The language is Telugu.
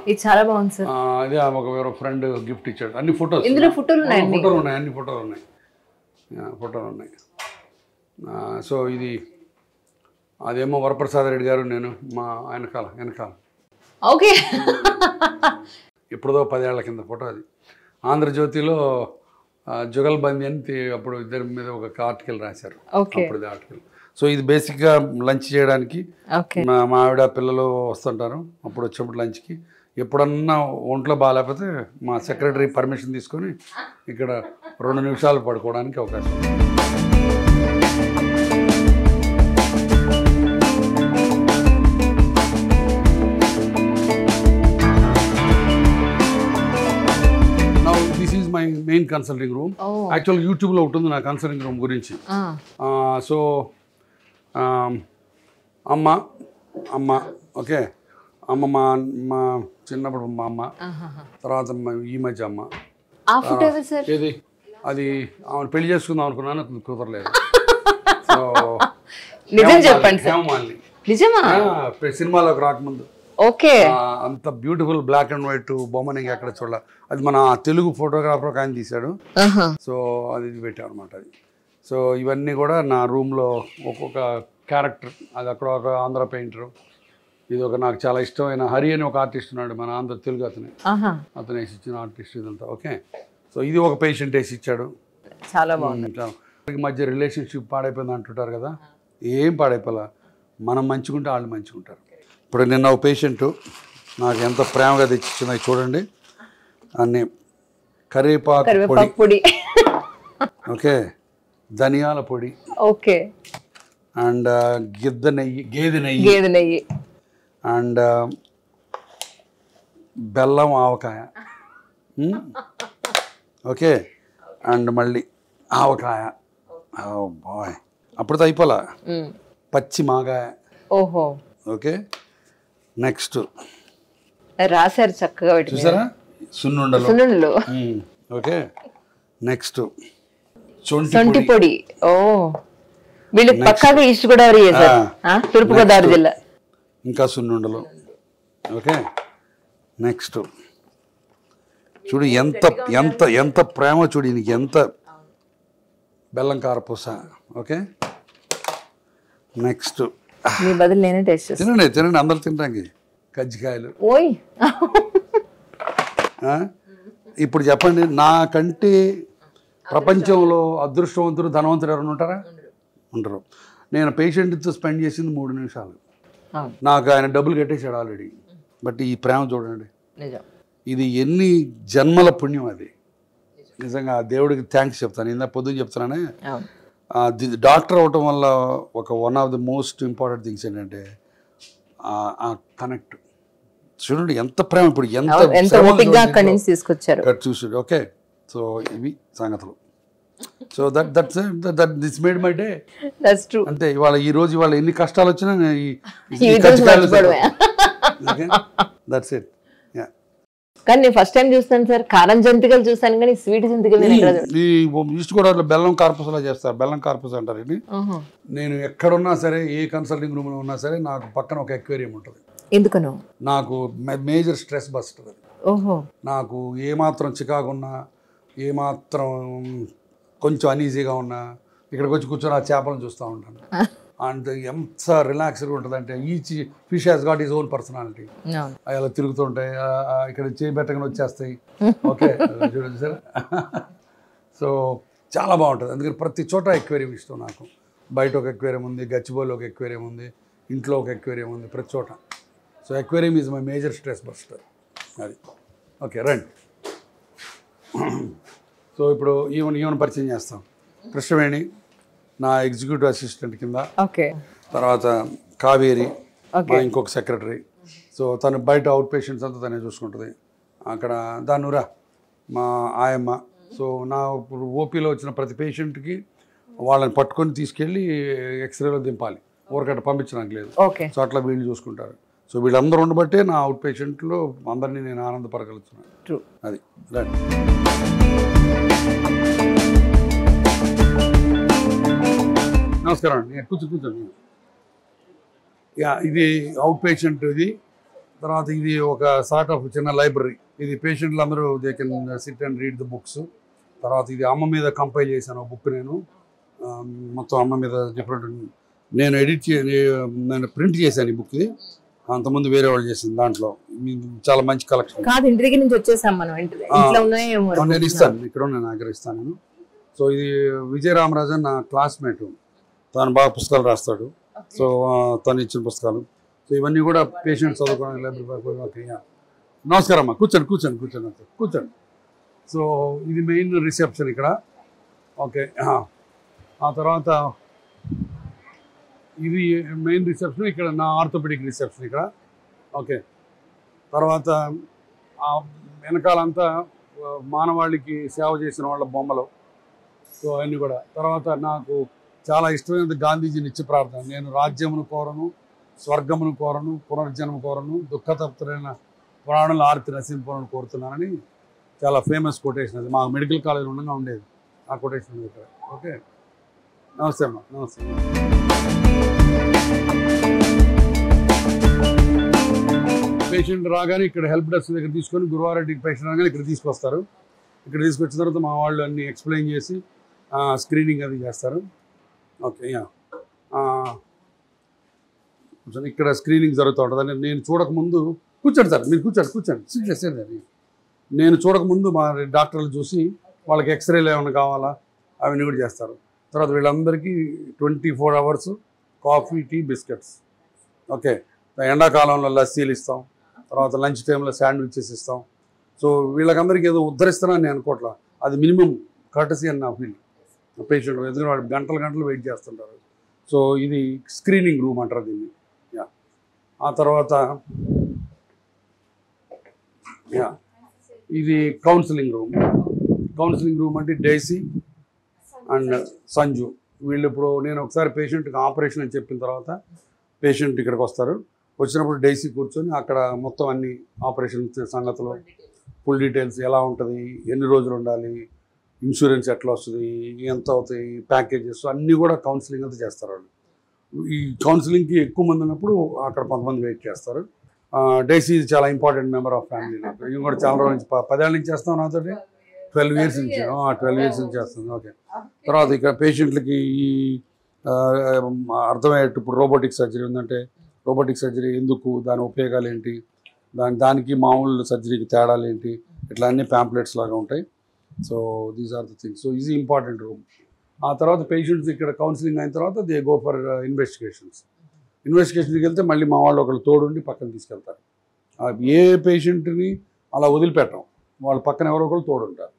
ఇది చాలా బాగుంది సార్. అదే ఒక ఫ్రెండ్ గిఫ్ట్ ఇచ్చాడు. అన్ని ఫోటోస్ ఇందులో ఫోటోలు ఉన్నాయి, అన్ని ఫోటోలు ఉన్నాయి. సో ఇది అదేమో వరప్రసాద్ రెడ్డి గారు నేను మా వెనకాల ఓకే ఎప్పుడుదో 10 ఏళ్ల కింద ఫోటో అది. ఆంధ్రజ్యోతిలో జుగల్బందీ అని అప్పుడు ఇద్దరి మీద ఒక ఆర్టికల్ రాశారు. అప్పుడు ఆర్టికల్. సో ఇది బేసిక్గా లంచ్ చేయడానికి మా ఆవిడ పిల్లలు వస్తుంటారు. అప్పుడు వచ్చినప్పుడు లంచ్కి ఎప్పుడన్నా ఒంట్లో బాగాలేకపోతే మా సెక్రటరీ పర్మిషన్ తీసుకొని ఇక్కడ 2 నిమిషాలు పడుకోవడానికి అవకాశం. My main consulting room. యాక్చువల్గా యూట్యూబ్లో ఉంటుంది నా కన్సల్టింగ్ రూమ్ గురించి. సో అమ్మ ఓకే, అమ్మ మా చిన్నప్పుడు మా అమ్మ, తర్వాత ఈ మధ్య అమ్మ. ఏది అది ఆమెను పెళ్లి చేసుకుందాం అనుకున్నాను, కుదరలేదు. సో సినిమాలోకి రాకముందు ఓకే అంత బ్యూటిఫుల్ బ్లాక్ అండ్ వైట్ బొమ్మని ఎక్కడ చూడాలి. అది మన తెలుగు ఫోటోగ్రాఫర్ ఒక ఆయన తీశాడు. సో అది పెట్టాం అనమాట అది. సో ఇవన్నీ కూడా నా రూమ్లో ఒక్కొక్క క్యారెక్టర్. అది అక్కడ ఒక ఆంధ్ర పెయింటరు, ఇది ఒక నాకు చాలా ఇష్టమైన హరి అని ఒక ఆర్టిస్ట్ ఉన్నాడు మన ఆంధ్ర తెలుగు అతను వేసి ఇచ్చిన ఆర్టిస్ట్ ఇదంతా. ఓకే, సో ఇది ఒక పేషెంట్ వేసి ఇచ్చాడు. చాలా బాగుంది. మధ్య రిలేషన్షిప్ పాడైపోయింది అంటుంటారు కదా, ఏం పాడైపోలా, మనం మంచుకుంటే వాళ్ళు మంచుకుంటారు. ఇప్పుడు నిన్న ఒక పేషెంట్ నాకు ఎంత ప్రేమగా తెచ్చిచ్చినాయి చూడండి, అన్నీ కరివేపాకు పొడి, ఓకే, ధనియాల పొడి, ఓకే, అండ్ గేదె నెయ్యి, అండ్ బెల్లం ఆవకాయ, ఓకే, అండ్ మళ్ళీ ఆవకాయ. బాయ్ అప్పుడు అయిపోలా, పచ్చి మాగాయ, ఓహో, ఓకే. నెక్స్ట్ రాశారు చక్కగా చూసారా, సున్నుండలు, ఓకే. నెక్స్ట్ సొంటి పొడి. ఓ వీళ్ళు పక్కాగా ఈస్ట్ గోదావరి, తూర్పు గోదావరి జిల్లా. ఇంకా సున్నుండలు, ఓకే. నెక్స్ట్ చూడు ఎంత ఎంత ఎంత ప్రేమ చూడు నీకు, ఎంత బెల్లం కారపూస, ఓకే. నెక్స్ట్ మీ బదులు నేనే టేస్ట్ చేస్తాను. తినండి అందరు తినడానికి. కజ్జికాయలు. ఓయ్ ఇప్పుడు చెప్పండి, నాకంటే ప్రపంచంలో అదృష్టవంతుడు ధనవంతుడు ఎవరైనా ఉంటారా? ఉండరు. నేను పేషెంట్తో స్పెండ్ చేసింది 3 నిమిషాలు. నాకు ఆయన డబ్బులు కట్టేశాడు ఆల్రెడీ. బట్ ఈ ప్రేమ చూడండి, ఇది ఎన్ని జన్మల పుణ్యం. అది నిజంగా దేవుడికి థ్యాంక్స్ చెప్తాను. ఇందా పొద్దున్న చెప్తున్నానే, డాక్టర్ అవటం వల్ల one of the most important things ఏంటంటే ఆ కనెక్ట్. చూడండి ఎంత ప్రేమ, ఇప్పుడు ఎంత తీసుకొచ్చారు చూసాడు. ఓకే, సో ఇవి సంగతులు. So this made my day. అంతే. ఇవాళ ఎన్ని కష్టాలు వచ్చినా దట్స్ ఇట్. కానీ నేను ఫస్ట్ టైం చూస్తాను సార్, కారం జంతికలు చూస్తాను కానీ స్వీట్ జంతికలు ఈ ఈస్ట్ గోదావరిలో బెల్లం కార్పూసలా చేస్తారు. బెల్లం కార్పూస అంటారు ఇది. నేను ఎక్కడున్నా సరే, ఏ కన్సల్టింగ్ రూమ్ లో ఉన్నా సరే, నాకు పక్కన ఒక ఎక్వేరియం ఉంటుంది. ఎందుకనో నాకు మేజర్ స్ట్రెస్ బస్టర్ అది. నాకు ఏమాత్రం చికాకు ఉన్నా, ఏమాత్రం కొంచెం అనీజీగా ఉన్నా, ఇక్కడికి వచ్చి కూర్చొని ఆ చేపలను చూస్తూ ఉంటాను. అండ్ ఎంత రిలాక్స్గా ఉంటుంది అంటే, each fish has got is own personality. అలా తిరుగుతుంటాయి, ఇక్కడ చేయబెట్టగానే వచ్చేస్తాయి. ఓకే, చూడండి సార్. సో చాలా బాగుంటుంది. అందుకని ప్రతి చోట ఎక్వేరియం ఇష్టం నాకు. బయట ఒక ఎక్వేరియం ఉంది, గచ్చిబౌలిలో ఒక ఎక్వేరియం ఉంది, ఇంట్లో ఒక ఎక్వేరియం ఉంది, ప్రతి చోట. So aquarium is my major stress buster. అది ఓకే. రండి. సో ఇప్పుడు ఈవెన్ పరిచయం చేస్తాం. కృష్ణవేణి నా ఎగ్జిక్యూటివ్ అసిస్టెంట్ కింద. తర్వాత కావేరి మా ఇంకొక సెక్రటరీ. సో తను బయట అవుట్ పేషెంట్స్ అంతా తనే చూసుకుంటుంది. అక్కడ దానురా మా ఆయమ్మ. సో నా ఓపీలో వచ్చిన ప్రతి పేషెంట్కి వాళ్ళని పట్టుకొని తీసుకెళ్ళి ఎక్స్రేలో దింపాలి, ఊరికట్ట పంపించడానికి లేదు. సో అట్లా వీళ్ళు చూసుకుంటారు. సో వీళ్ళందరూ ఉండబట్టే నా అవుట్ పేషెంట్లో అందరినీ నేను ఆనందపరగలుగుతున్నాను. అది రండి. నమస్కారం అండి. కూర్చోండి. ఇది అవుట్ పేషెంట్. ఇది తర్వాత ఇది ఒక సార్ట్ ఆఫ్ చిన్న లైబ్రరీ. ఇది పేషెంట్లు అందరూ they can SIT and read the books. తర్వాత ఇది అమ్మ మీద కంపైల్ చేశాను బుక్. నేను మొత్తం అమ్మ మీద డిఫరెంట్ నేను నేను ప్రింట్ చేశాను ఈ బుక్. ఇది అంతకుముందు వేరే వాళ్ళు చేసింది. దాంట్లో చాలా మంచి కలెక్షన్. ఇంటి నుంచి వచ్చేసాం మనం. నేను ఇస్తాను, ఇక్కడ నేను దగ్గర ఇస్తాను నేను. సో ఇది విజయరామరాజు నా క్లాస్మేట్, తను బాగా పుస్తకాలు రాస్తాడు. సో తను ఇచ్చిన పుస్తకాలు. సో ఇవన్నీ కూడా పేషెంట్స్ చదువుకోవడానికి లైబ్రరీ. నమస్కారం అమ్మా, కూర్చోండి కూర్చోండి కూర్చోండి కూర్చోండి. సో ఇది మెయిన్ రిసెప్షన్ ఇక్కడ. ఓకే, ఆ తర్వాత ఇది మెయిన్ రిసెప్షన్. ఇక్కడ నా ఆర్థోపెడిక్ రిసెప్షన్ ఇక్కడ. ఓకే, తర్వాత వెనకాలంతా మానవాళికి సేవ చేసిన వాళ్ళ బొమ్మలు. సో అవన్నీ కూడా. తర్వాత నాకు చాలా ఇష్టమైనది గాంధీజీ నిత్య ప్రార్థన. నేను రాజ్యమును కోరను, స్వర్గమును కోరను, పునర్జన్మ కోరను, దుఃఖతప్తులైన ప్రాణులు ఆర్తి నశింపులను కోరుతున్నానని చాలా ఫేమస్ కొటేషన్. అది మా మెడికల్ కాలేజ్ ఉండగా ఉండేది ఆ కొటేషన్ ఇక్కడ. ఓకే, నమస్తే అమ్మా. నమస్తే. పేషెంట్ రాగానే ఇక్కడ హెల్ప్ డెస్క్ దగ్గర తీసుకొని గురువారెడ్డికి పేషెంట్ రాగానే ఇక్కడ తీసుకొస్తారు. ఇక్కడ తీసుకొచ్చిన తర్వాత మా వాళ్ళు అన్నీ ఎక్స్ప్లెయిన్ చేసి స్క్రీనింగ్ అది చేస్తారు. ఓకే, ఇక్కడ స్క్రీనింగ్ జరుగుతూ ఉంటుంది. నేను చూడకముందు కూర్చోండి సార్, మీరు కూర్చోండి కూర్చోండి. నేను చూడకముందు మా డాక్టర్లు చూసి వాళ్ళకి ఎక్స్రేలు ఏమైనా కావాలా అవన్నీ కూడా చేస్తారు. తర్వాత వీళ్ళందరికీ 24 hours coffee, tea, biscuits. Okay, ఎండాకాలంలో లస్సీలు ఇస్తాం. తర్వాత లంచ్ టైంలో శాండ్విచెస్ ఇస్తాం. సో వీళ్ళకందరికీ ఏదో ఉద్ధరిస్తానని నేను అనుకోవట్లా. అది మినిమం కర్టసీ అని నా ఫీలింగ్. పేషెంట్ ఎందుకంటే వాళ్ళు గంటలు వెయిట్ చేస్తుంటారు. సో ఇది స్క్రీనింగ్ రూమ్ అంటారు దీన్ని. ఆ తర్వాత ఇది కౌన్సిలింగ్ రూమ్. కౌన్సిలింగ్ రూమ్ అంటే డైసీ అండ్ సంజు వీళ్ళు. ఇప్పుడు నేను ఒకసారి పేషెంట్కి ఆపరేషన్ అని చెప్పిన తర్వాత పేషెంట్ ఇక్కడికి వస్తారు. వచ్చినప్పుడు డైసీ కూర్చొని అక్కడ మొత్తం అన్ని ఆపరేషన్ సంగతులు, ఫుల్ డీటెయిల్స్, ఎలా ఉంటుంది, ఎన్ని రోజులు ఉండాలి, ఇన్సూరెన్స్ ఎట్లా వస్తుంది, ఎంత అవుతాయి, ప్యాకేజెస్ అన్నీ కూడా కౌన్సిలింగ్ అంతా చేస్తారు వాళ్ళు. ఈ కౌన్సిలింగ్కి ఎక్కువ మంది ఉన్నప్పుడు అక్కడ కొంతమంది వెయిట్ చేస్తారు. డైసీ చాలా ఇంపార్టెంట్ మెంబర్ ఆఫ్ ఫ్యామిలీ. నాకు ఇది కూడా చాలా రోజుల నుంచి 10 ఏళ్ళ నుంచి చేస్తాం నాతో. 12 years నుంచి 12 years నుంచి చేస్తుంది. ఓకే, తర్వాత ఇక్కడ పేషెంట్లకి ఈ అర్థమయ్యేట్టు ఇప్పుడు రోబోటిక్ సర్జరీ ఉందంటే రోబోటిక్ సర్జరీ ఎందుకు, దాని ఉపయోగాలు ఏంటి, దానికి మామూలు సర్జరీకి తేడాలు ఏంటి, ఇట్లా అన్ని ప్యాంప్లెట్స్ లాగా ఉంటాయి. So these are the things. So ఇది ఇంపార్టెంట్ రూమ్. ఆ తర్వాత పేషెంట్స్ ఇక్కడ కౌన్సిలింగ్ అయిన తర్వాత దే గో ఫర్ ఇన్వెస్టిగేషన్కి వెళ్తే మళ్ళీ మా వాళ్ళు ఒకళ్ళు తోడుండి పక్కన తీసుకెళ్తారు. ఏ పేషెంట్ని అలా వదిలిపెట్టం, వాళ్ళ పక్కన ఎవరో ఒకళ్ళు తోడుంటారు.